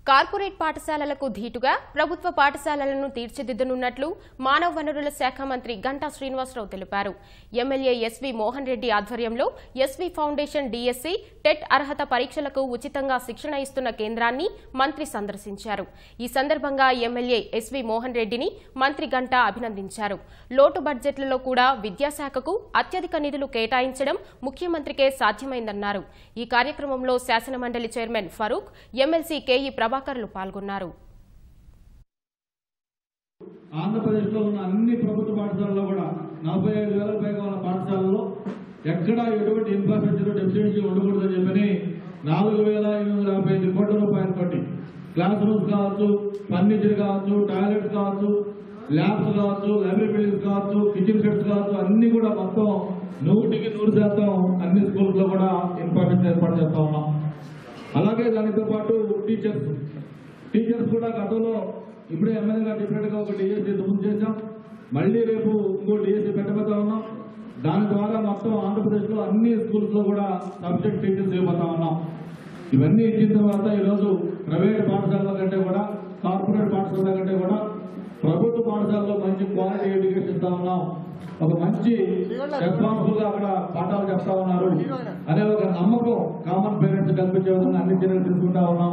Corporate పాఠశాలలకు ధీటుగా ప్రభుత్వ పాఠశాలలను తీర్చిదిద్దనున్నట్లు మానవ వనరుల శాఖ మంత్రి గంటా శ్రీనివాసరావు తెలిపారు. ఎమ్మెల్యే ఎస్వి మోహన్ రెడ్డి ఆధ్వర్యంలో ఎస్వి ఫౌండేషన్ డిఎస్సి టెట్ అర్హత పరీక్షలకు ఉచితంగా శిక్షణ ఇస్తున్న కేంద్రాన్ని మంత్రి సందర్శించారు. ఈ సందర్భంగా ఎమ్మెల్యే ఎస్వి మోహన్ రెడ్డిని మంత్రి గంటా అభినందించారు. లోటు బడ్జెట్లలో కూడా విద్యాశాఖకు అత్యధిక నిధులు కేటాయించడం ముఖ్యమంత్రికే సాధ్యమైందన్నారు. ఈ కార్యక్రమంలో శాసనమండలి చైర్మన్ ఫరూక్, ఎమ్మెల్సీ కేఈ ప్రభాకర్లు పాల్గొన్నారు. ఆంధ్రప్రదేశ్లో ఉన్న అన్ని ప్రభుత్వ పాఠశాలల్లో కూడా 45,000 పైగా ఉన్న పాఠశాలల్లో ఎక్కడా ఎటువంటి ఇన్ఫ్రాస్ట్రక్చర్ డెఫిషియన్సీ ఉండకూడదని చెప్పని 4,855 కోట్ల రూపాయలు తోటి క్లాస్ రూమ్స్ కావచ్చు, ఫర్నిచర్ కావచ్చు, టాయిలెట్స్ కావచ్చు, ల్యాబ్స్ కావచ్చు, లైబ్రరీ బిల్డింగ్స్ కావచ్చు, కిచెన్ సెట్స్ కావచ్చు, అన్ని కూడా మొత్తం 100% అన్ని స్కూల్స్ లో కూడా ఇన్ఫ్రాస్ట్రక్చర్ ఏర్పాటు చేస్తా ఉన్నాం. అలాగే దానితో పాటు టీచర్స్ కూడా గతంలో ఇప్పుడే ఎమ్మెల్యే గారు చెప్పినట్టుగా ఒక డిఎస్సీ దుమ్ము చేశాం. మళ్ళీ రేపు ఇంకో డిఎస్సీ పెట్టబోతా ఉన్నాం. దాని ద్వారా మొత్తం ఆంధ్రప్రదేశ్లో అన్ని స్కూల్స్ లో కూడా సబ్జెక్ట్ టీచర్స్ ఇవ్వబోతా ఉన్నాం. ఇవన్నీ ఇచ్చిన తర్వాత ఈరోజు ప్రైవేట్ పాఠశాలల కంటే కూడా, కార్పొరేట్ పాఠశాలల కంటే కూడా ప్రభుత్వ పాఠశాలలో మంచి క్వాలిటీ ఎడ్యుకేషన్ ఇస్తా ఉన్నాం. ఒక మంచి రెస్పాన్సిబుల్ గా అక్కడ పాఠాలు చెప్తా ఉన్నారు అనే ఒక నమ్మకం కామన్ పేరెంట్స్ కల్పించే విధంగా అన్ని చర్యలు తీసుకుంటా ఉన్నాం.